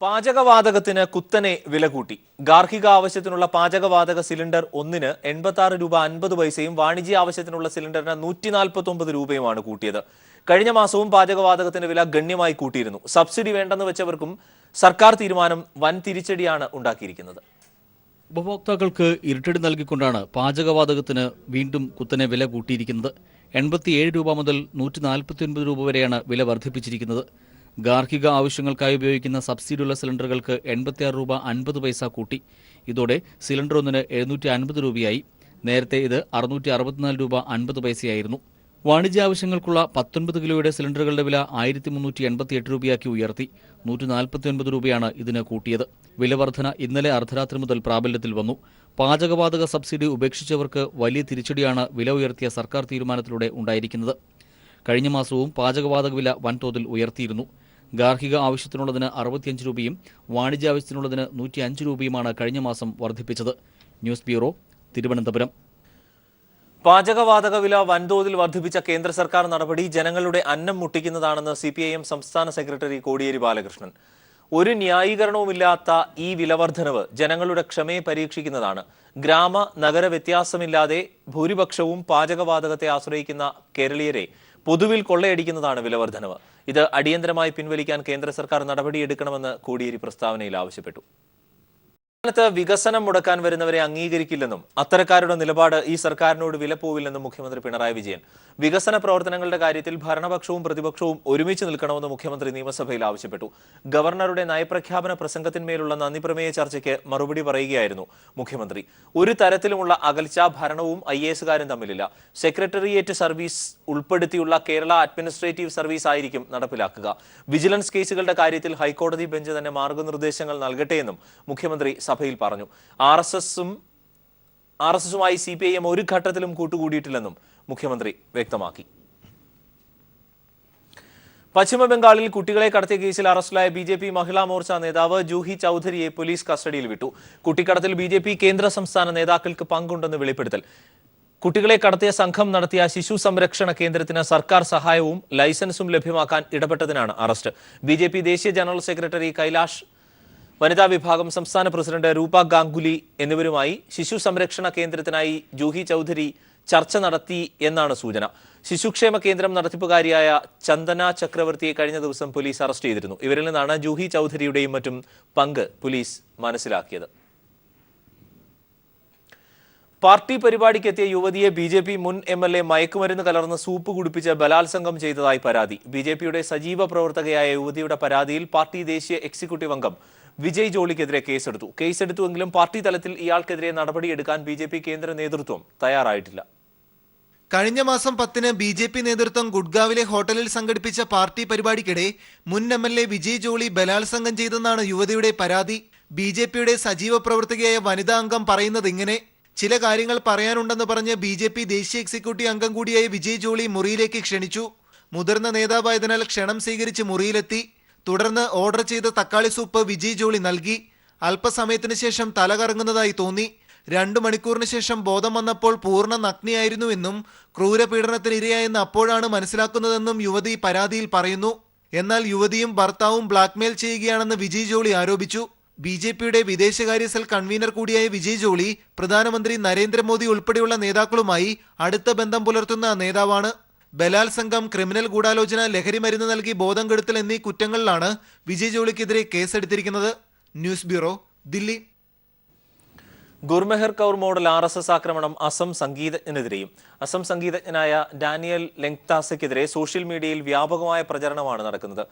പാചകവാതകത്തിന് കുത്തനെ വില കൂട്ടി. ഗാർഹിക ആവശ്യത്തിനുള്ള പാചകവാതക സിലിണ്ടർ ഒന്നിന് 86 രൂപ 50 പൈസയും വാണിജ്യ ആവശ്യത്തിനുള്ള സിലിണ്ടറിന് 149 രൂപയുമാണ് കൂട്ടിയത്. കഴിഞ്ഞ മാസവും പാചകവാതകത്തിന്റെ വില ഗണ്യമായി കൂട്ടിയിരുന്നു. സബ്സിഡി വേണ്ടെന്ന് വെച്ചവർക്കും സർക്കാർ തീരുമാനം വൻ തിരിച്ചടിയാണ് ഉണ്ടാക്കിയിരിക്കുന്നത്. ഉപഭോക്താക്കൾക്ക് ഇരുട്ടടി നൽകിക്കൊണ്ടാണ് പാചകവാതകത്തിന് വീണ്ടും കുത്തനെ വില കൂട്ടിയിരിക്കുന്നത്. 87 രൂപ മുതൽ 149 രൂപ വരെയാണ് വില വർദ്ധിപ്പിച്ചിരിക്കുന്നത്. ഗാർഹിക ആവശ്യങ്ങൾക്കായി ഉപയോഗിക്കുന്ന സബ്സിഡിയുള്ള സിലിണ്ടറുകൾക്ക് 86 രൂപ 50 പൈസ കൂട്ടി. ഇതോടെ സിലിണ്ടർ ഒന്നിന് 750 രൂപയായി. നേരത്തെ ഇത് 664 രൂപ 50 പൈസയായിരുന്നു. വാണിജ്യ ആവശ്യങ്ങൾക്കുള്ള 19 കിലോയുടെ സിലിണ്ടറുകളുടെ വില 1388 രൂപയാക്കി ഉയർത്തി. 149 രൂപയാണ് ഇതിന് കൂട്ടിയത്. വില വർധന ഇന്നലെ അർദ്ധരാത്രി മുതൽ പ്രാബല്യത്തിൽ വന്നു. പാചകവാതക സബ്സിഡി ഉപേക്ഷിച്ചവർക്ക് വലിയ തിരിച്ചടിയാണ് വില ഉയർത്തിയ സർക്കാർ തീരുമാനത്തിലൂടെ ഉണ്ടായിരിക്കുന്നത്. കഴിഞ്ഞ മാസവും പാചകവാതക വില വൻതോതിൽ ഉയർത്തിയിരുന്നു. ഗാർഹിക ആവശ്യത്തിനുള്ളതിന് 65 രൂപയും വാണിജ്യ ആവശ്യത്തിനുള്ളതിന് 105 രൂപയുമാണ് കഴിഞ്ഞ മാസം വർദ്ധിപ്പിച്ചത്. News bureau, Thiruvananthapuram. പാചകവാതക വില വൻതോതിൽ വർദ്ധിപ്പിച്ച കേന്ദ്ര സർക്കാർ നടപടി ജനങ്ങളുടെ അന്നം മുട്ടിക്കുന്നതാണെന്ന് CPIM സംസ്ഥാന സെക്രട്ടറി കോടിയേരി ബാലകൃഷ്ണൻ. ഒരു ന്യായീകരണവുമില്ലാത്ത ഈ വിലവർദ്ധനവ് ജനങ്ങളുടെ ക്ഷമയെ പരീക്ഷിക്കുന്നതാണ്. ഗ്രാമ നഗര വ്യത്യാസമില്ലാതെ ഭൂരിപക്ഷവും പാചകവാതകത്തെ ആശ്രയിക്കുന്ന കേരളീയരെ പൊതുവിൽ കൊള്ളയടിക്കുന്നതാണ് വിലവർദ്ധനവ്. ഇത് അടിയന്തരമായി പിൻവലിക്കാൻ കേന്ദ്ര സർക്കാർ നടപടിയെടുക്കണമെന്ന് കോടിയേരി പ്രസ്താവനയിൽ ആവശ്യപ്പെട്ടു. സംസ്ഥാനത്ത് വികസനം മുടക്കാൻ വരുന്നവരെ അംഗീകരിക്കില്ലെന്നും അത്തരക്കാരുടെ നിലപാട് ഈ സർക്കാരിനോട് വിലപ്പോവില്ലെന്നും മുഖ്യമന്ത്രി പിണറായി വിജയൻ. വികസന പ്രവർത്തനങ്ങളുടെ കാര്യത്തിൽ ഭരണപക്ഷവും പ്രതിപക്ഷവും ഒരുമിച്ച് നിൽക്കണമെന്ന് മുഖ്യമന്ത്രി നിയമസഭയിൽ ആവശ്യപ്പെട്ടു. ഗവർണറുടെ നയപ്രഖ്യാപന പ്രസംഗത്തിന്മേലുള്ള നന്ദിപ്രമേയ ചർച്ചയ്ക്ക് മറുപടി പറയുകയായിരുന്നു മുഖ്യമന്ത്രി. ഒരു തരത്തിലുമുള്ള അകൽച്ച ഭരണവും IAS-കാരും തമ്മിലില്ല. സെക്രട്ടേറിയറ്റ് സർവീസ് ഉൾപ്പെടുത്തിയുള്ള കേരള അഡ്മിനിസ്ട്രേറ്റീവ് സർവീസ് ആയിരിക്കും നടപ്പിലാക്കുക. വിജിലൻസ് കേസുകളുടെ കാര്യത്തിൽ ഹൈക്കോടതി ബെഞ്ച് തന്നെ മാർഗനിർദ്ദേശങ്ങൾ നൽകട്ടെയെന്നും മുഖ്യമന്ത്രി സഭയിൽ പറഞ്ഞു. RSSുമായി CPIM ഒരു ഘട്ടത്തിലും കൂട്ടുകൂടിയിട്ടില്ലെന്നും മുഖ്യമന്ത്രി വ്യക്തമാക്കി. പശ്ചിമബംഗാളിൽ കുട്ടികളെ കടത്തിയ കേസിൽ അറസ്റ്റിലായ BJP മഹിളാ മോർച്ച നേതാവ് ജൂഹി ചൌധരിയെ പോലീസ് കസ്റ്റഡിയിൽ വിട്ടു. കുട്ടിക്കടത്തിൽ BJP കേന്ദ്ര സംസ്ഥാന നേതാക്കൾക്ക് പങ്കുണ്ടെന്ന് വെളിപ്പെടുത്തൽ. കുട്ടികളെ കടത്തിയ സംഘം നടത്തിയ ശിശു സംരക്ഷണ കേന്ദ്രത്തിന് സർക്കാർ സഹായവും ലൈസൻസും ലഭ്യമാക്കാൻ ഇടപെട്ടതിനാണ് അറസ്റ്റ്. BJP ദേശീയ ജനറൽ സെക്രട്ടറി കൈലാഷ്, വനിതാ വിഭാഗം സംസ്ഥാന പ്രസിഡന്റ് രൂപ ഗാംഗുലി എന്നിവരുമായി ശിശു സംരക്ഷണ കേന്ദ്രത്തിനായി ജൂഹി ചൌധരി ചർച്ച നടത്തി എന്നാണ് സൂചന. ശിശുക്ഷേമ കേന്ദ്രം നടത്തിപ്പുകാരിയായ ചന്ദന ചക്രവർത്തിയെ കഴിഞ്ഞ ദിവസം പോലീസ് അറസ്റ്റ് ചെയ്തിരുന്നു. ഇവരിൽ നിന്നാണ് ജൂഹി ചൌധരിയുടെയും മറ്റും പങ്ക് പോലീസ് മനസ്സിലാക്കിയത്. പാർട്ടി പരിപാടിക്കെത്തിയ യുവതിയെ BJP മുൻ MLA മയക്കുമരുന്ന് കലർന്ന് സൂപ്പ് കുടിപ്പിച്ച് ബലാത്സംഗം ചെയ്തതായി പരാതി. BJPയുടെ സജീവ പ്രവർത്തകയായ യുവതിയുടെ പരാതിയിൽ പാർട്ടി ദേശീയ എക്സിക്യൂട്ടീവ് അംഗം വിജയ് ജോളിക്കെതിരെ കേസെടുത്തുവെങ്കിലും പാർട്ടി തലത്തിൽ ഇയാൾക്കെതിരെ നടപടിയെടുക്കാൻ BJP കേന്ദ്ര നേതൃത്വം തയ്യാറായിട്ടില്ല. കഴിഞ്ഞ മാസം 10-ന് BJP നേതൃത്വം ഗുഡ്ഗാവിലെ ഹോട്ടലിൽ സംഘടിപ്പിച്ച പാർട്ടി പരിപാടിക്കിടെ മുൻ MLA വിജയ് ജോളി ബലാത്സംഗം ചെയ്തെന്നാണ് യുവതിയുടെ പരാതി. BJPയുടെ സജീവ പ്രവർത്തകയായ വനിതാ അംഗം പറയുന്നത് ഇങ്ങനെ: ചില കാര്യങ്ങൾ പറയാനുണ്ടെന്ന് പറഞ്ഞ് BJP ദേശീയ എക്സിക്യൂട്ടീവ് അംഗം കൂടിയായ വിജയ് ജോളി മുറിയിലേക്ക് ക്ഷണിച്ചു. മുതിർന്ന നേതാവായതിനാൽ ക്ഷണം സ്വീകരിച്ച് മുറിയിലെത്തി. തുടർന്ന് ഓർഡർ ചെയ്ത തക്കാളി സൂപ്പ് വിജയ് ജോളി നൽകി. അല്പസമയത്തിന് ശേഷം തല കറങ്ങുന്നതായി തോന്നി. 2 മണിക്കൂറിന് ശേഷം ബോധം വന്നപ്പോൾ പൂർണ്ണ നഗ്നയായിരുന്നുവെന്നും ക്രൂരപീഡനത്തിന് ഇരയായെന്ന് അപ്പോഴാണ് മനസ്സിലാക്കുന്നതെന്നും യുവതി പരാതിയിൽ പറയുന്നു. എന്നാൽ യുവതിയും ഭർത്താവും ബ്ലാക്ക്മെയിൽ ചെയ്യുകയാണെന്ന് വിജയ് ജോളി ആരോപിച്ചു. BJPയുടെ വിദേശകാര്യ സെൽ കൺവീനർ കൂടിയായ വിജയ് ജോളി പ്രധാനമന്ത്രി നരേന്ദ്രമോദി ഉൾപ്പെടെയുള്ള നേതാക്കളുമായി അടുത്ത ബന്ധം പുലർത്തുന്ന നേതാവാണ്. ബലാത്സംഗം, ക്രിമിനൽ ഗൂഢാലോചന, ലഹരി മരുന്ന് നൽകി ബോധം കെടുത്തൽ എന്നീ കുറ്റങ്ങളിലാണ് വിജയ് ജോളിക്കെതിരെ കേസെടുത്തിരിക്കുന്നത്. News bureau, Delhi. Gurmehar Kaur model RSS ആക്രമണം അസം സംഗീതജ്ഞനെതിരെയും. അസം സംഗീതജ്ഞനായ ഡാനിയൽ ലെങ്താസയ്ക്കെതിരെ സോഷ്യൽ മീഡിയയിൽ വ്യാപകമായ പ്രചരണമാണ് നടക്കുന്നത്.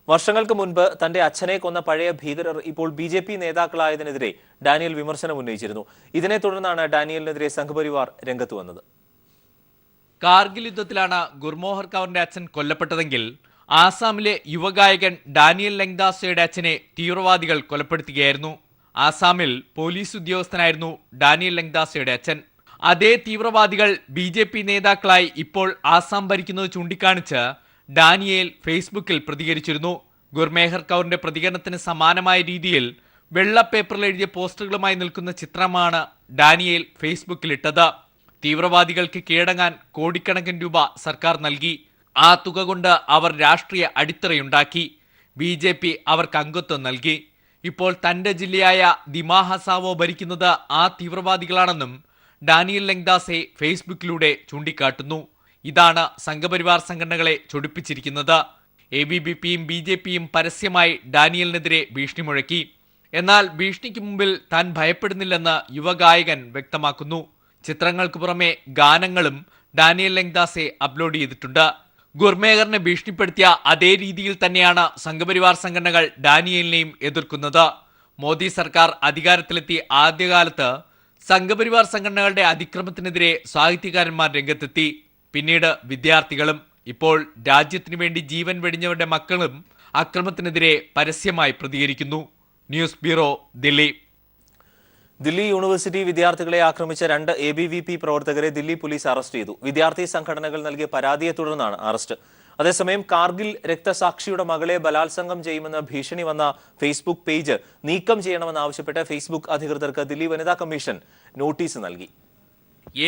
വർഷങ്ങൾക്ക് മുൻപ് തന്റെ അച്ഛനെ കൊന്ന പഴയ ഭീകരർ ഇപ്പോൾ BJP നേതാക്കളായതിനെതിരെ ഡാനിയൽ വിമർശനം ഉന്നയിച്ചിരുന്നു. ഇതിനെ തുടർന്നാണ് ഡാനിയലിനെതിരെ സംഘപരിവാർ രംഗത്ത് വന്നത്. കാർഗിൽ യുദ്ധത്തിലാണ് ഗുർമോഹർ കൗറിന്റെ അച്ഛൻ കൊല്ലപ്പെട്ടതെങ്കിൽ ആസാമിലെ യുവഗായകൻ ഡാനിയൽ ലെങ്ദാസയുടെ അച്ഛനെ തീവ്രവാദികൾ കൊലപ്പെടുത്തുകയായിരുന്നു. ആസാമിൽ പോലീസ് ഉദ്യോഗസ്ഥനായിരുന്നു ഡാനിയൽ ലെങ്ദാസയുടെ അച്ഛൻ. അതേ തീവ്രവാദികൾ BJP നേതാക്കളായി ഇപ്പോൾ ആസാം ഭരിക്കുന്നത് ചൂണ്ടിക്കാണിച്ച് ഡാനിയേൽ ഫേസ്ബുക്കിൽ പ്രതികരിച്ചിരുന്നു. ഗുർമേഹർ കൗറിന്റെ പ്രതികരണത്തിന് സമാനമായ രീതിയിൽ വെള്ള പേപ്പറിൽ എഴുതിയ പോസ്റ്ററുകളുമായി നിൽക്കുന്ന ചിത്രമാണ് ഡാനിയേൽ ഫേസ്ബുക്കിലിട്ടത്. തീവ്രവാദികൾക്ക് കീഴടങ്ങാൻ കോടിക്കണക്കിന് രൂപ സർക്കാർ നൽകി. ആ തുക കൊണ്ട് അവർ രാഷ്ട്രീയ അടിത്തറയുണ്ടാക്കി. BJP അവർക്ക് അംഗത്വം നൽകി. ഇപ്പോൾ തന്റെ ജില്ലയായ ദിമാ ഹസാവോ ഭരിക്കുന്നത് ആ തീവ്രവാദികളാണെന്നും ഡാനിയൽ ലെങ്ദാസെ ഫേസ്ബുക്കിലൂടെ ചൂണ്ടിക്കാട്ടുന്നു. ഇതാണ് സംഘപരിവാർ സംഘടനകളെ ചൊടിപ്പിച്ചിരിക്കുന്നത്. ABVPയും BJPയും പരസ്യമായി ഡാനിയലിനെതിരെ ഭീഷണി മുഴക്കി. എന്നാൽ ഭീഷണിക്ക് മുമ്പിൽ താൻ ഭയപ്പെടുന്നില്ലെന്ന് യുവഗായകൻ വ്യക്തമാക്കുന്നു. ചിത്രങ്ങൾക്ക് പുറമെ ഗാനങ്ങളും ഡാനിയൽ ലെങ്ദാസെ അപ്ലോഡ് ചെയ്തിട്ടുണ്ട്. ഗുർമേഹറിനെ ഭീഷണിപ്പെടുത്തിയ അതേ രീതിയിൽ തന്നെയാണ് സംഘപരിവാർ സംഘടനകൾ ഡാനിയലിനെയും എതിർക്കുന്നത്. മോദി സർക്കാർ അധികാരത്തിലെത്തി ആദ്യകാലത്ത് സംഘപരിവാർ സംഘടനകളുടെ അതിക്രമത്തിനെതിരെ സാഹിത്യകാരന്മാർ രംഗത്തെത്തി. പിന്നീട് വിദ്യാർത്ഥികളും, ഇപ്പോൾ രാജ്യത്തിനു വേണ്ടി ജീവൻ വെടിഞ്ഞവരുടെ മക്കളും അക്രമത്തിനെതിരെ പരസ്യമായി പ്രതികരിക്കുന്നു. News bureau, Delhi. Delhi university വിദ്യാർത്ഥികളെ ആക്രമിച്ച 2 ABVP പ്രവർത്തകരെ ദില്ലി പോലീസ് അറസ്റ്റ് ചെയ്തു. വിദ്യാർത്ഥി സംഘടനകൾ നൽകിയ പരാതിയെ തുടർന്നാണ് അറസ്റ്റ്. അതേസമയം കാർഗിൽ രക്തസാക്ഷിയുടെ മകളെ ബലാത്സംഗം ചെയ്യുമെന്ന് ഭീഷണി വന്ന ഫേസ്ബുക്ക് പേജ് നീക്കം ചെയ്യണമെന്നാവശ്യപ്പെട്ട് ഫേസ്ബുക്ക് അധികൃതർക്ക് ദില്ലി വനിതാ കമ്മീഷൻ നോട്ടീസ് നൽകി.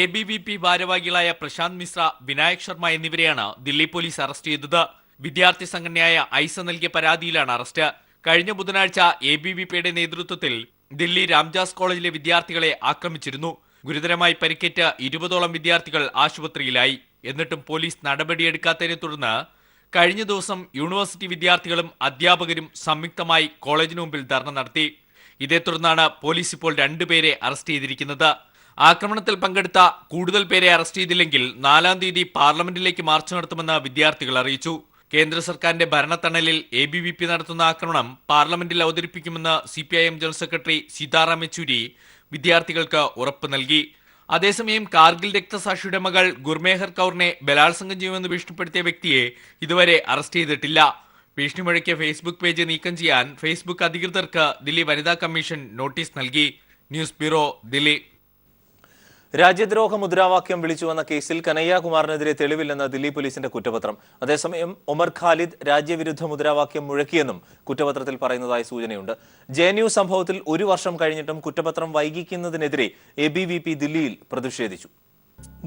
ABVP ഭാരവാഹികളായ പ്രശാന്ത് മിശ്ര, വിനായക് ശർമ്മ എന്നിവരെയാണ് ദില്ലി പോലീസ് അറസ്റ്റ് ചെയ്തത്. വിദ്യാർത്ഥി സംഘടനയായ ഐസ നൽകിയ പരാതിയിലാണ് അറസ്റ്റ്. കഴിഞ്ഞ ബുധനാഴ്ച ABVPയുടെ നേതൃത്വത്തിൽ ദില്ലി രാംജാസ് കോളേജിലെ വിദ്യാർത്ഥികളെ ആക്രമിച്ചിരുന്നു. ഗുരുതരമായി പരിക്കേറ്റ 20ഓളം വിദ്യാർത്ഥികൾ ആശുപത്രിയിലായി. എന്നിട്ടും പോലീസ് നടപടിയെടുക്കാത്തതിനെ തുടർന്ന് കഴിഞ്ഞ ദിവസം യൂണിവേഴ്സിറ്റി വിദ്യാർത്ഥികളും അധ്യാപകരും സംയുക്തമായി കോളേജിന് മുമ്പിൽ ധർണ നടത്തി. ഇതേ തുടർന്നാണ് പോലീസ് ഇപ്പോൾ 2 പേരെ അറസ്റ്റ് ചെയ്തിരിക്കുന്നത്. ആക്രമണത്തിൽ പങ്കെടുത്ത കൂടുതൽ പേരെ അറസ്റ്റ് ചെയ്തില്ലെങ്കിൽ 4-ാം തീയതി പാർലമെന്റിലേക്ക് മാർച്ച് നടത്തുമെന്ന് വിദ്യാർത്ഥികൾ അറിയിച്ചു. കേന്ദ്ര സർക്കാരിന്റെ ഭരണത്തണലിൽ ABVP നടത്തുന്ന ആക്രമണം പാർലമെന്റിൽ അവതരിപ്പിക്കുമെന്ന് CPIM general secretary Sitaram Yechury വിദ്യാർത്ഥികൾക്ക് ഉറപ്പ് നൽകി. അതേസമയം കാർഗിൽ രക്തസാക്ഷിയുടെ മകൾ ഗുർമേഹർ കൗറിനെ ബലാത്സംഗം ചെയ്യുമെന്ന് ഭീഷണിപ്പെടുത്തിയ വ്യക്തിയെ ഇതുവരെ അറസ്റ്റ് ചെയ്തിട്ടില്ല. ഭീഷണി മുഴക്കിയ ഫേസ്ബുക്ക് പേജ് നീക്കം ചെയ്യാൻ ഫേസ്ബുക്ക് അധികൃതർക്ക് ദില്ലി വനിതാ കമ്മീഷൻ നോട്ടീസ് നൽകി. News bureau, Delhi. രാജ്യദ്രോഹ മുദ്രാവാക്യം വിളിച്ചുവന്ന കേസിൽ കനയ്യകുമാറിനെതിരെ തെളിവില്ലെന്ന് ദില്ലി പോലീസിന്റെ കുറ്റപത്രം. അതേസമയം ഒമർ ഖാലിദ് രാജ്യവിരുദ്ധ മുദ്രാവാക്യം മുഴക്കിയെന്നും കുറ്റപത്രത്തിൽ പറയുന്നതായി സൂചനയുണ്ട്. JNU സംഭവത്തിൽ 1 വർഷം കഴിഞ്ഞിട്ടും കുറ്റപത്രം വൈകിക്കുന്നതിനെതിരെ ABVP ദില്ലിയിൽ പ്രതിഷേധിച്ചു.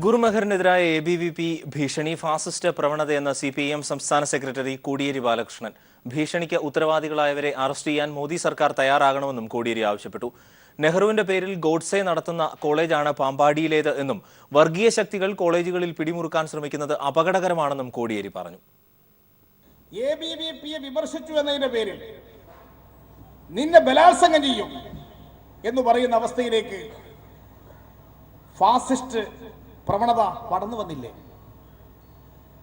ഗുർമെഹറിനെതിരായ ABVP ഭീഷണി ഫാസിസ്റ്റ് പ്രവണതയെന്ന് CPIM സംസ്ഥാന സെക്രട്ടറി കോടിയേരി ബാലകൃഷ്ണൻ. ഭീഷണിക്ക് ഉത്തരവാദികളായവരെ അറസ്റ്റ് ചെയ്യാൻ മോദി സർക്കാർ തയ്യാറാകണമെന്നും കോടിയേരി ആവശ്യപ്പെട്ടു. നെഹ്റുവിന്റെ പേരിൽ ഗോഡ്സെ നടത്തുന്ന കോളേജാണ് പാമ്പാടിയിലേത് എന്നും വർഗീയ ശക്തികൾ കോളേജുകളിൽ പിടിമുറുക്കാൻ ശ്രമിക്കുന്നത് അപകടകരമാണെന്നും കോടിയേരി പറഞ്ഞു. ABVPയെ വിമർശിച്ചു എന്നതിന്റെ പേരിൽ നിന്നെ ബലാത്സംഗം ചെയ്യും എന്ന് പറയുന്ന അവസ്ഥയിലേക്ക് ഫാസിസ്റ്റ് പ്രവണത പടർന്നു വന്നില്ലേ?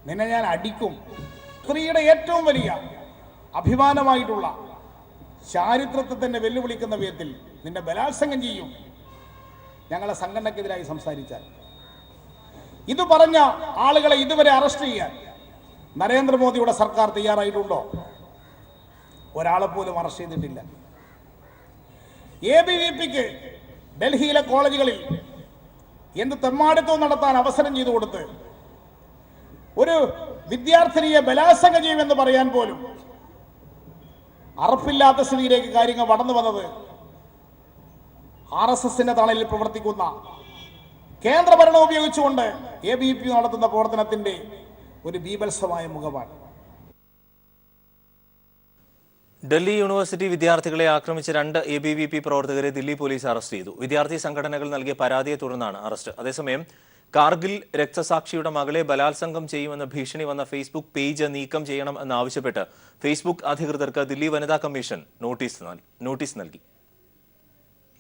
നിന്നെ ഞാൻ അടിക്കും. സ്ത്രീയുടെ ഏറ്റവും വലിയ അഭിമാനമായിട്ടുള്ള ചാരിത്രത്തെ തന്നെ വെല്ലുവിളിക്കുന്ന വിധത്തിൽ നിന്നെ ബലാത്സംഗം ചെയ്യും ഞങ്ങളെ സംഘടനക്കെതിരായി സംസാരിച്ചാൽ. ഇത് പറഞ്ഞ ആളുകളെ ഇതുവരെ അറസ്റ്റ് ചെയ്യാൻ നരേന്ദ്രമോദിയുടെ സർക്കാർ തയ്യാറായിട്ടുണ്ടോ? ഒരാളെ പോലും അറസ്റ്റ് ചെയ്തിട്ടില്ല. ABVPക്ക് ഡൽഹിയിലെ കോളേജുകളിൽ എന്ത് തെമ്മാടിത്തവും നടത്താൻ അവസരം ചെയ്തു കൊടുത്ത് ഒരു വിദ്യാർത്ഥിനിയെ ബലാത്സംഗം ചെയ്യുമെന്ന് പറയാൻ പോലും അറപ്പില്ലാത്ത സ്ഥിതിയിലേക്ക് കാര്യങ്ങൾ കടന്നു വന്നത് RSSന്റെ തണലിൽ പ്രവർത്തിക്കുന്ന കേന്ദ്ര ഭരണം ഉപയോഗിച്ചുകൊണ്ട് ABVP നടത്തുന്ന പ്രവർത്തനത്തിന്റെ ഒരു ബീഭത്സമായ മുഖമാണ്. ഡൽഹി യൂണിവേഴ്സിറ്റി വിദ്യാർത്ഥികളെ ആക്രമിച്ച 2 ABVP പ്രവർത്തകരെ ദില്ലി പോലീസ് അറസ്റ്റ് ചെയ്തു. വിദ്യാർത്ഥി സംഘടനകൾ നൽകിയ പരാതിയെ തുടർന്നാണ് അറസ്റ്റ്. അതേസമയം കാർഗിൽ രക്തസാക്ഷിയുടെ മകളെ ബലാത്സംഗം ചെയ്യുമെന്ന ഭീഷണി വന്ന ഫേസ്ബുക്ക് പേജ് നീക്കം ചെയ്യണം എന്നാവശ്യപ്പെട്ട് ഫേസ്ബുക്ക് അധികൃതർക്ക് ദില്ലി വനിതാ കമ്മീഷൻ നോട്ടീസ് നൽകി.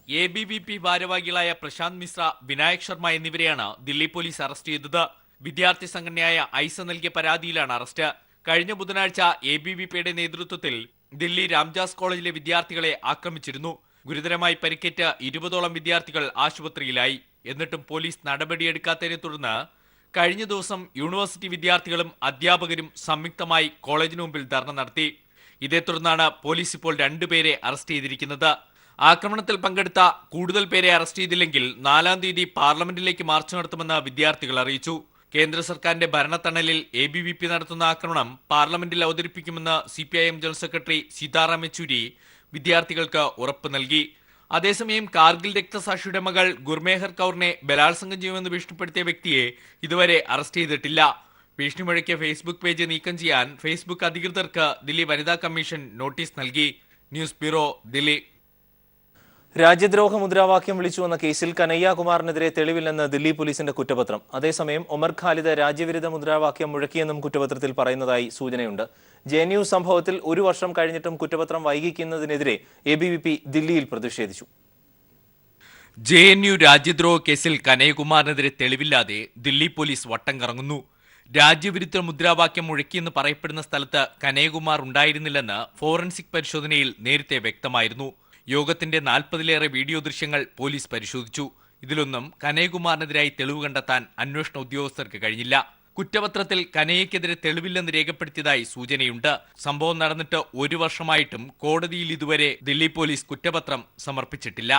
ABVP ഭാരവാഹികളായ പ്രശാന്ത് മിശ്ര, വിനായക് ശർമ്മ എന്നിവരെയാണ് ദില്ലി പോലീസ് അറസ്റ്റ് ചെയ്തത്. വിദ്യാർത്ഥി സംഘടനയായ ഐസ നൽകിയ പരാതിയിലാണ് അറസ്റ്റ്. കഴിഞ്ഞ ബുധനാഴ്ച ABVPയുടെ നേതൃത്വത്തിൽ ദില്ലി രാംജാസ് കോളേജിലെ വിദ്യാർത്ഥികളെ ആക്രമിച്ചിരുന്നു. ഗുരുതരമായി പരിക്കേറ്റ 20ഓളം വിദ്യാർത്ഥികൾ ആശുപത്രിയിലായി. എന്നിട്ടും പോലീസ് നടപടിയെടുക്കാത്തതിനെ തുടർന്ന് കഴിഞ്ഞ ദിവസം യൂണിവേഴ്സിറ്റി വിദ്യാർത്ഥികളും അധ്യാപകരും സംയുക്തമായി കോളേജിന് മുമ്പിൽ ധർണ നടത്തി. ഇതേ തുടർന്നാണ് പോലീസ് ഇപ്പോൾ 2 പേരെ അറസ്റ്റ് ചെയ്തിരിക്കുന്നത്. ആക്രമണത്തിൽ പങ്കെടുത്ത കൂടുതൽ പേരെ അറസ്റ്റ് ചെയ്തില്ലെങ്കിൽ 4-ാം തീയതി പാർലമെന്റിലേക്ക് മാർച്ച് നടത്തുമെന്ന് വിദ്യാർത്ഥികൾ അറിയിച്ചു. കേന്ദ്ര സർക്കാരിന്റെ ഭരണത്തണലിൽ ABVP നടത്തുന്ന ആക്രമണം പാർലമെന്റിൽ അവതരിപ്പിക്കുമെന്ന് CPIM general secretary Sitaram Yechury വിദ്യാർത്ഥികൾക്ക് ഉറപ്പ് നൽകി. അതേസമയം കാർഗിൽ രക്തസാക്ഷിയുടെ മകൾ ഗുർമേഹർ കൗറിനെ ബലാത്സംഗം ചെയ്യുമെന്ന് ഭീഷണിപ്പെടുത്തിയ വ്യക്തിയെ ഇതുവരെ അറസ്റ്റ് ചെയ്തിട്ടില്ല. ഭീഷണി മുഴക്കിയ ഫേസ്ബുക്ക് പേജ് നീക്കം ചെയ്യാൻ ഫേസ്ബുക്ക് അധികൃതർക്ക് ദില്ലി വനിതാ കമ്മീഷൻ നോട്ടീസ് നൽകി. News bureau, Delhi. രാജ്യദ്രോഹ മുദ്രാവാക്യം വിളിച്ചുവെന്ന കേസിൽ കനയ്യകുമാറിനെതിരെ തെളിവില്ലെന്ന് ദില്ലി പോലീസിന്റെ കുറ്റപത്രം. അതേസമയം ഒമർ ഖാലിദ് രാജ്യവിരുദ്ധ മുദ്രാവാക്യം മുഴക്കിയെന്നും കുറ്റപത്രത്തിൽ പറയുന്നതായി സൂചനയുണ്ട്. JNU സംഭവത്തിൽ 1 വർഷം കഴിഞ്ഞിട്ടും കുറ്റപത്രം വൈകിക്കുന്നതിനെതിരെ ABVP ദില്ലിയിൽ പ്രതിഷേധിച്ചു. JNU രാജ്യദ്രോഹ കേസിൽ കനയ്യകുമാറിനെതിരെ തെളിവില്ലാതെ ദില്ലി പോലീസ് വട്ടം കറങ്ങുന്നു. രാജ്യവിരുദ്ധ മുദ്രാവാക്യം മുഴക്കിയെന്ന് പറയപ്പെടുന്ന സ്ഥലത്ത് കനയ്യകുമാർ ഉണ്ടായിരുന്നില്ലെന്ന് ഫോറൻസിക് പരിശോധനയിൽ നേരത്തെ വ്യക്തമായിരുന്നു. യോഗത്തിന്റെ 40-ലേറെ വീഡിയോ ദൃശ്യങ്ങൾ പോലീസ് പരിശോധിച്ചു. ഇതിലൊന്നും കനയ്യകുമാറിനെതിരായി തെളിവ് കണ്ടെത്താൻ അന്വേഷണ ഉദ്യോഗസ്ഥർക്ക് കഴിഞ്ഞില്ല. കുറ്റപത്രത്തിൽ കനയ്യക്കെതിരെ തെളിവില്ലെന്ന് രേഖപ്പെടുത്തിയതായി സൂചനയുണ്ട്. സംഭവം നടന്നിട്ട് 1 വർഷമായിട്ടും കോടതിയിൽ ഇതുവരെ ദില്ലി പോലീസ് കുറ്റപത്രം സമർപ്പിച്ചിട്ടില്ല.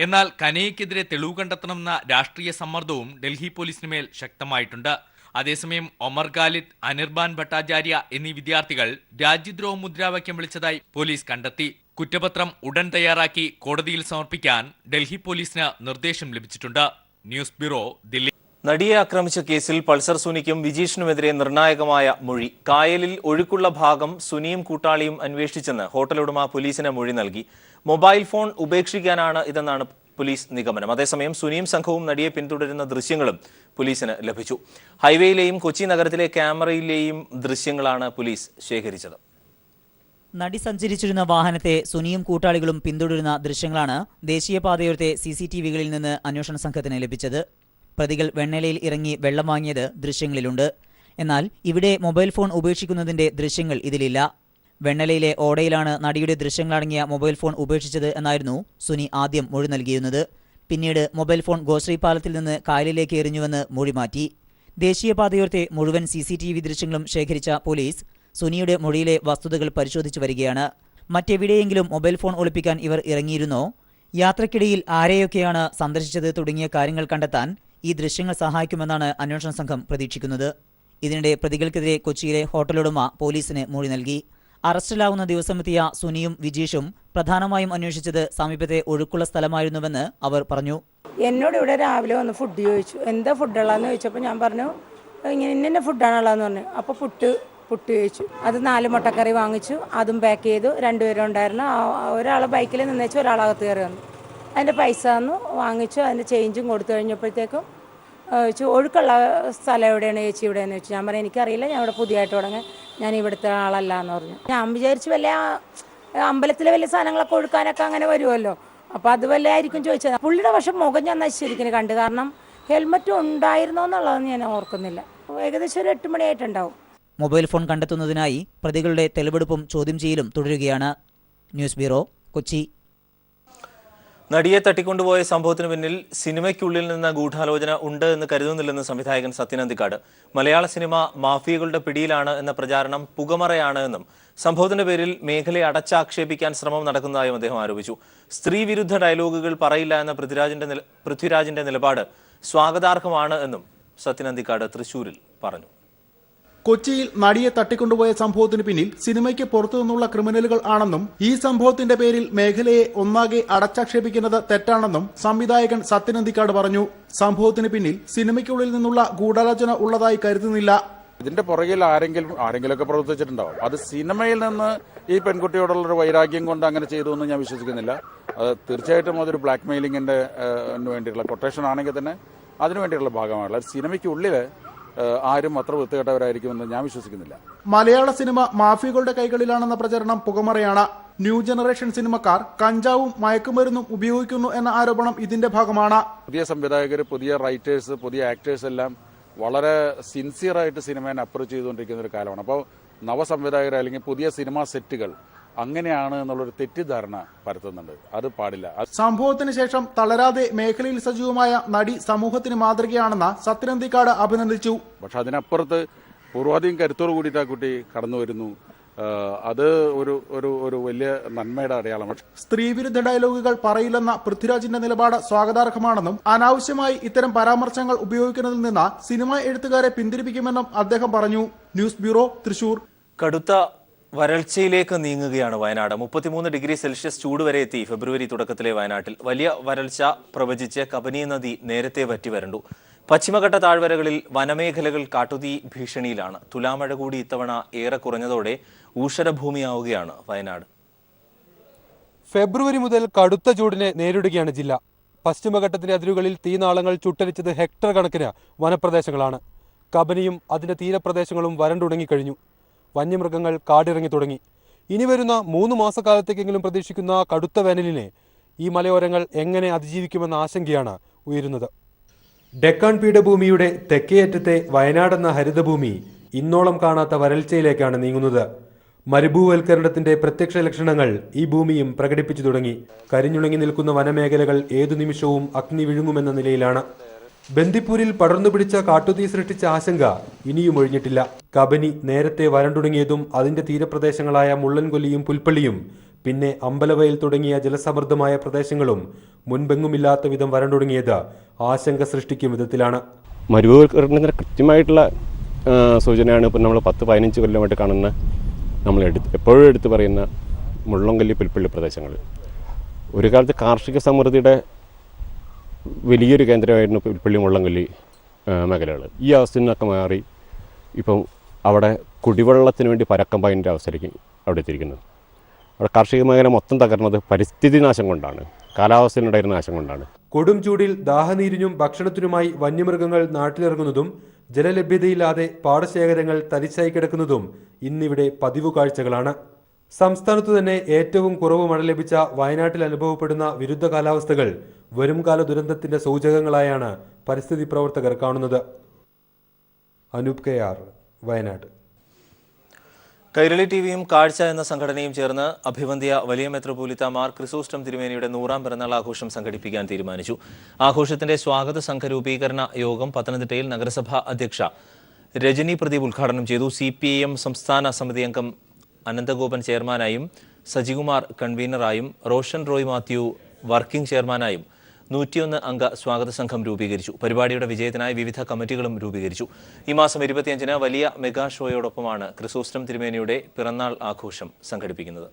എന്നാൽ കനയ്യക്കെതിരെ തെളിവ് കണ്ടെത്തണമെന്ന രാഷ്ട്രീയ സമ്മർദ്ദവും ഡൽഹി പോലീസിന് മേൽ ശക്തമായിട്ടുണ്ട്. അതേസമയം ഒമർ ഖാലിദ്, അനിർബാൻ ഭട്ടാചാര്യ എന്നീ വിദ്യാർത്ഥികൾ രാജ്യദ്രോഹ മുദ്രാവാക്യം വിളിച്ചതായി പോലീസ് കണ്ടെത്തി. കുറ്റപത്രം ഉടൻ തയ്യാറാക്കി കോടതിയിൽ സമർപ്പിക്കാൻ ഡൽഹി പോലീസിന് നിർദ്ദേശം ലഭിച്ചിട്ടുണ്ട്. News bureau, Delhi. നടിയെ ആക്രമിച്ച കേസിൽ പൾസർ സുനിക്കും വിജീഷിനുമെതിരെ നിർണായകമായ മൊഴി. കായലിൽ ഒഴുക്കുള്ള ഭാഗം സുനിയും കൂട്ടാളിയും അന്വേഷിച്ചെന്ന് ഹോട്ടൽ ഉടമ പോലീസിന് മൊഴി നൽകി. മൊബൈൽ ഫോൺ ഉപേക്ഷിക്കാനാണ് ഇതെന്നാണ് പോലീസ് നിഗമനം. അതേസമയം സുനിയും സംഘവും നടിയെ പിന്തുടരുന്ന ദൃശ്യങ്ങളും പോലീസിന് ലഭിച്ചു. ഹൈവേയിലെയും കൊച്ചി നഗരത്തിലെ ക്യാമറയിലെയും ദൃശ്യങ്ങളാണ് പോലീസ് ശേഖരിച്ചത്. നടി സഞ്ചരിച്ചിരുന്ന വാഹനത്തെ സുനിയും കൂട്ടാളികളും പിന്തുടരുന്ന ദൃശ്യങ്ങളാണ് ദേശീയപാതയോരത്തെ CCTVകളിൽ നിന്ന് അന്വേഷണ സംഘത്തിന് ലഭിച്ചത്. പ്രതികൾ വെണ്ണലയിൽ ഇറങ്ങി വെള്ളം വാങ്ങിയത് ദൃശ്യങ്ങളിലുണ്ട്. എന്നാൽ ഇവിടെ മൊബൈൽ ഫോൺ ഉപേക്ഷിക്കുന്നതിന്റെ ദൃശ്യങ്ങൾ ഇതിലില്ല. വെണ്ണലയിലെ ഓടയിലാണ് നടിയുടെ ദൃശ്യങ്ങളടങ്ങിയ മൊബൈൽ ഫോൺ ഉപേക്ഷിച്ചത് എന്നായിരുന്നു സുനി ആദ്യം മൊഴി നൽകിയിരുന്നത്. പിന്നീട് മൊബൈൽ ഫോൺ ഗോശ്രീ പാലത്തിൽ നിന്ന് കായലിലേക്ക് എറിഞ്ഞുവെന്ന് മൊഴി മാറ്റി. ദേശീയപാതയോരത്തെ മുഴുവൻ CCTV ദൃശ്യങ്ങളും ശേഖരിച്ച പോലീസ് സുനിയുടെ മൊഴിയിലെ വസ്തുതകൾ പരിശോധിച്ചു വരികയാണ്. മറ്റെവിടെയെങ്കിലും മൊബൈൽ ഫോൺ ഒളിപ്പിക്കാൻ ഇവർ ഇറങ്ങിയിരുന്നോ, യാത്രക്കിടയിൽ ആരെയൊക്കെയാണ് സന്ദർശിച്ചത് തുടങ്ങിയ കാര്യങ്ങൾ കണ്ടെത്താൻ ഈ ദൃശ്യങ്ങൾ സഹായിക്കുമെന്നാണ് അന്വേഷണ സംഘം പ്രതീക്ഷിക്കുന്നത്. ഇതിനിടെ പ്രതികൾക്കെതിരെ കൊച്ചിയിലെ ഹോട്ടലുടമ പോലീസിന് മൊഴി നൽകി. അറസ്റ്റിലാവുന്ന ദിവസമെത്തിയ സുനിയും വിജീഷും പ്രധാനമായും അന്വേഷിച്ചത് സമീപത്തെ ഒഴുക്കുള്ള സ്ഥലമായിരുന്നുവെന്ന് അവർ പറഞ്ഞു. എന്നോട് ഇവിടെ രാവിലെ വന്ന് ഫുഡ് ചോദിച്ചു, എന്താ ഫുഡുള്ളതെന്ന് ചോദിച്ചപ്പോൾ ഞാൻ പറഞ്ഞു ഇങ്ങനെ ഇന്ന ഫുഡാണുള്ളതെന്ന് പറഞ്ഞു. അപ്പോൾ പുട്ട് ചോദിച്ചു. അത് 4 മുട്ടക്കറി വാങ്ങിച്ചു, അതും പാക്ക് ചെയ്തു. 2 പേരും ഉണ്ടായിരുന്നു. ഒരാൾ ബൈക്കിൽ നിന്നേച്ചു, ഒരാളകത്ത് കയറി വന്നു. അതിൻ്റെ പൈസ തന്നു, വാങ്ങിച്ചു. അതിൻ്റെ ചേഞ്ചും കൊടുത്തു കഴിഞ്ഞപ്പോഴത്തേക്കും ചോദിച്ചു ഒഴുക്കുള്ള സ്ഥലം എവിടെയാണ് ചേച്ചി ഇവിടെയെന്ന് ചോദിച്ചു. ഞാൻ പറഞ്ഞു എനിക്കറിയില്ല, ഞാൻ ഇവിടെ പുതിയതായിട്ട് തുടങ്ങി, ഞാൻ ഇവിടുത്തെ ആളല്ല എന്ന് പറഞ്ഞു. ഞാൻ വിചാരിച്ചു വല്ല അമ്പലത്തിലെ വലിയ സാധനങ്ങളൊക്കെ ഒഴുക്കാനൊക്കെ അങ്ങനെ വരുമല്ലോ, അപ്പോൾ അത് വല്ല ആയിരിക്കും ചോദിച്ചത്. പുള്ളിയുടെ പക്ഷെ മുഖം ഞാൻ നശിച്ചിരിക്കുന്നത് കണ്ട്, കാരണം ഹെൽമറ്റ് ഉണ്ടായിരുന്നോ എന്നുള്ളതെന്ന് ഞാൻ ഓർക്കുന്നില്ല. ഏകദേശം ഒരു 8 മണിയായിട്ടുണ്ടാവും. മൊബൈൽ ഫോൺ കണ്ടെത്തുന്നതിനായി പ്രതികളുടെ തെളിവെടുപ്പും ചോദ്യം ചെയ്യലും തുടരുകയാണ്. News bureau, Kochi. നടിയെ തട്ടിക്കൊണ്ടുപോയ സംഭവത്തിന് പിന്നിൽ സിനിമയ്ക്കുള്ളിൽ നിന്ന് ഗൂഢാലോചന ഉണ്ട് എന്ന് കരുതുന്നില്ലെന്ന് സംവിധായകൻ സത്യൻ അന്തിക്കാട്. മലയാള സിനിമ മാഫിയകളുടെ പിടിയിലാണ് എന്ന പ്രചാരണം പുകമറയാണ് എന്നും സംഭവത്തിന്റെ പേരിൽ മേഖലയെ അടച്ചാക്ഷേപിക്കാൻ ശ്രമം നടക്കുന്നതായും അദ്ദേഹം ആരോപിച്ചു. സ്ത്രീ വിരുദ്ധ ഡയലോഗുകൾ പറയില്ല എന്ന പൃഥ്വിരാജിന്റെ നിലപാട് സ്വാഗതാർഹമാണ് എന്നും സത്യൻ അന്തിക്കാട് തൃശൂരിൽ പറഞ്ഞു. കൊച്ചിയിൽ നടിയെ തട്ടിക്കൊണ്ടുപോയ സംഭവത്തിന് പിന്നിൽ സിനിമയ്ക്ക് പുറത്തുനിന്നുള്ള ക്രിമിനലുകൾ ആണെന്നും ഈ സംഭവത്തിന്റെ പേരിൽ മേഖലയെ ഒന്നാകെ അടച്ചാക്ഷേപിക്കുന്നത് തെറ്റാണെന്നും സംവിധായകൻ സത്യൻ അന്തിക്കാട് പറഞ്ഞു. സംഭവത്തിന് പിന്നിൽ സിനിമയ്ക്കുള്ളിൽ നിന്നുള്ള ഗൂഢാലോചന ഉള്ളതായി കരുതുന്നില്ല. ഇതിന്റെ പുറകിൽ ആരെങ്കിലുമൊക്കെ പ്രവർത്തിച്ചിട്ടുണ്ടാവും. അത് സിനിമയിൽ നിന്ന് ഈ പെൺകുട്ടിയോടുള്ളൊരു വൈരാഗ്യം കൊണ്ട് അങ്ങനെ ചെയ്തു എന്ന് ഞാൻ വിശ്വസിക്കുന്നില്ല. അത് തീർച്ചയായിട്ടും അതൊരു ബ്ലാക്ക് മെയിലിംഗിന്റെ വേണ്ടിയിട്ടുള്ള കൊട്ടേഷൻ ആണെങ്കിൽ തന്നെ അതിനു വേണ്ടിയിട്ടുള്ള ഭാഗമാണല്ലോ. സിനിമയ്ക്കുള്ളിൽ ആരും അത്ര വൃത്തികെട്ടവരായിരിക്കുമെന്ന് ഞാൻ വിശ്വസിക്കുന്നില്ല. മലയാള സിനിമ മാഫിയകളുടെ കൈകളിലാണെന്ന പ്രചരണം പുകമറയാണ്. ന്യൂ ജനറേഷൻ സിനിമക്കാർ കഞ്ചാവും മയക്കുമരുന്നും ഉപയോഗിക്കുന്നു എന്ന ആരോപണം ഇതിന്റെ ഭാഗമാണ്. പുതിയ സംവിധായകർ, പുതിയ റൈറ്റേഴ്സ്, പുതിയ ആക്ടേഴ്സ് എല്ലാം വളരെ സിൻസിയറായിട്ട് സിനിമയെ അപ്രോച്ച് ചെയ്തുകൊണ്ടിരിക്കുന്ന ഒരു കാലമാണ്. അപ്പോൾ നവസംവിധായകർ അല്ലെങ്കിൽ പുതിയ സിനിമാ സെറ്റുകൾ അങ്ങനെയാണ് എന്നുള്ളൊരു തെറ്റിദ്ധാരണ പരത്തുന്നുണ്ട്. അത് പാടില്ല. സംഭവത്തിന് ശേഷം തളരാതെ മേഖലയിൽ സജീവമായ നടി സമൂഹത്തിന് മാതൃകയാണെന്ന് സത്യൻ അന്തിക്കാട് അഭിനന്ദിച്ചു. പക്ഷെ അതിനപ്പുറത്ത് പൂർവാധികം കരുത്തോട് കൂടിയിട്ട് ആ കുട്ടി കടന്നു വരുന്നു. അത് ഒരു വലിയ നന്മയുടെ അടയാളമാണ്. സ്ത്രീവിരുദ്ധ ഡയലോഗുകൾ പറയില്ലെന്ന പൃഥ്വിരാജിന്റെ നിലപാട് സ്വാഗതാർഹമാണെന്നും അനാവശ്യമായി ഇത്തരം പരാമർശങ്ങൾ ഉപയോഗിക്കുന്നതിൽ നിന്ന് സിനിമാ എഴുത്തുകാരെ പിന്തിരിപ്പിക്കുമെന്നും അദ്ദേഹം പറഞ്ഞു. News bureau, Thrissur. കടുത്ത വരൾച്ചയിലേക്ക് നീങ്ങുകയാണ് വയനാട്. 33 ഡിഗ്രി സെൽഷ്യസ് ചൂട് വരെ എത്തി ഫെബ്രുവരി തുടക്കത്തിലെ വയനാട്ടിൽ. വലിയ വരൾച്ച പ്രവചിച്ച് കബനി നദി നേരത്തെ വറ്റിവരണ്ടു. പശ്ചിമഘട്ട താഴ്വരകളിൽ വനമേഖലകൾ കാട്ടുതീ ഭീഷണിയിലാണ്. തുലാമഴ കൂടി ഇത്തവണ ഏറെ കുറഞ്ഞതോടെ ഊഷരഭൂമിയാവുകയാണ് വയനാട്. ഫെബ്രുവരി മുതൽ കടുത്ത ചൂടിനെ നേരിടുകയാണ് ജില്ല. പശ്ചിമഘട്ടത്തിന്റെ അതിരുകളിൽ തീനാളങ്ങൾ ചുട്ടരിച്ചത് ഹെക്ടർ കണക്കിന് വനപ്രദേശങ്ങളാണ്. കബനിയും അതിന്റെ തീരപ്രദേശങ്ങളും വരണ്ടുണങ്ങിക്കഴിഞ്ഞു. വന്യമൃഗങ്ങൾ കാടിറങ്ങി തുടങ്ങി. ഇനി വരുന്ന 3 മാസക്കാലത്തേക്കെങ്കിലും പ്രതീക്ഷിക്കുന്ന കടുത്ത വേനലിനെ ഈ മലയോരങ്ങൾ എങ്ങനെ അതിജീവിക്കുമെന്ന ആശങ്കയാണ് ഉയരുന്നത്. ഡെക്കാൻ പീഠഭൂമിയുടെ തെക്കേയറ്റത്തെ വയനാടെന്ന ഹരിതഭൂമി ഇന്നോളം കാണാത്ത വരൾച്ചയിലേക്കാണ് നീങ്ങുന്നത്. മരുഭൂവൽക്കരണത്തിന്റെ പ്രത്യക്ഷ ലക്ഷണങ്ങൾ ഈ ഭൂമിയും പ്രകടിപ്പിച്ചു തുടങ്ങി. കരിഞ്ഞുണങ്ങി നിൽക്കുന്ന വനമേഖലകൾ ഏതു നിമിഷവും അഗ്നി വിഴുങ്ങുമെന്ന നിലയിലാണ്. ബന്ദിപ്പൂരിൽ പടർന്നു പിടിച്ച കാട്ടുതീ സൃഷ്ടിച്ച ആശങ്ക ഇനിയും ഒഴിഞ്ഞിട്ടില്ല. കബനി നേരത്തെ വരണ്ടുണങ്ങിയതും അതിന്റെ തീരപ്രദേശങ്ങളായ മുള്ളൻകൊല്ലിയും പുൽപ്പള്ളിയും പിന്നെ അമ്പലവയൽ തുടങ്ങിയ ജലസമൃദ്ധമായ പ്രദേശങ്ങളും മുൻപെങ്ങുമില്ലാത്ത വിധം വരണ്ടുണങ്ങിയത് ആശങ്ക സൃഷ്ടിക്കും വിധത്തിലാണ്. മരുഭൂവൽക്കരണത്തിന് കൃത്യമായിട്ടുള്ള സൂചനയാണ് ഇപ്പം നമ്മൾ 10-15 കൊല്ലമായിട്ട് കാണുന്ന നമ്മൾ എപ്പോഴും എടുത്തു പറയുന്ന മുള്ളൻകൊല്ലി പുൽപ്പള്ളി പ്രദേശങ്ങൾ. ഒരു കാലത്ത് കാർഷിക സമൃദ്ധിയുടെ വലിയൊരു കേന്ദ്രമായിരുന്നു പുൽപ്പള്ളി മുള്ളൻകൊല്ലി മേഖലകൾ. ഈ അവസ്ഥയിൽ നിന്നൊക്കെ മാറി ഇപ്പം അവിടെ കുടിവെള്ളത്തിന് വേണ്ടി പരക്കം പായതിൻ്റെ അവസ്ഥയിലേക്ക് അവിടെ എത്തിയിരിക്കുന്നത്. അവിടെ കാർഷിക മേഖല മൊത്തം തകർന്നത് പരിസ്ഥിതി നാശം കൊണ്ടാണ്, കാലാവസ്ഥയിലുണ്ടായിരുന്ന നാശം കൊണ്ടാണ്. കൊടും ചൂടിൽ ദാഹനീരിനും ഭക്ഷണത്തിനുമായി വന്യമൃഗങ്ങൾ നാട്ടിലിറങ്ങുന്നതും ജലലഭ്യതയില്ലാതെ പാടശേഖരങ്ങൾ തരിശായി കിടക്കുന്നതും ഇന്നിവിടെ പതിവ് കാഴ്ചകളാണ്. സംസ്ഥാനത്തു തന്നെ ഏറ്റവും കുറവ് മഴ ലഭിച്ച വയനാട്ടിൽ അനുഭവപ്പെടുന്ന വിരുദ്ധ കാലാവസ്ഥകൾ വരുംകാല ദുരന്തത്തിന്റെ സൂചകങ്ങളായാണ് പരിസ്ഥിതി പ്രവർത്തകർ കാണുന്നത്. അനൂപ് കെആർ, വയനാട്. കൈരളി ടിവിയും കാഴ്ച എന്ന സംഘടനയും ചേർന്ന് അഭിവന്ധ്യ വലിയ മെത്രോപൊലീത്ത മാർ ക്രിസോസ്റ്റം തിരുമേനിയുടെ 100ാം പിറന്നാൾ ആഘോഷം സംഘടിപ്പിക്കാൻ തീരുമാനിച്ചു. ആഘോഷത്തിന്റെ സ്വാഗത സംഘ രൂപീകരണ യോഗം പത്തനംതിട്ടയിൽ നഗരസഭാ അധ്യക്ഷ രജനി പ്രദീപ് ഉദ്ഘാടനം ചെയ്തു. CPIM സംസ്ഥാന സമിതി അംഗം അനന്തഗോപൻ ചെയർമാനായും സജികുമാർ കൺവീനറായും റോഷൻ റോയ് മാത്യു വർക്കിംഗ് ചെയർമാനായും 101 അംഗ സ്വാഗത സംഘം രൂപീകരിച്ചു. പരിപാടിയുടെ വിജയത്തിനായി വിവിധ കമ്മിറ്റികളും രൂപീകരിച്ചു. ഈ മാസം 25-ന് വലിയ മെഗാ ഷോയോടൊപ്പമാണ് ക്രിസോസ്റ്റം തിരുമേനിയുടെ പിറന്നാൾ ആഘോഷം സംഘടിപ്പിക്കുന്നത്.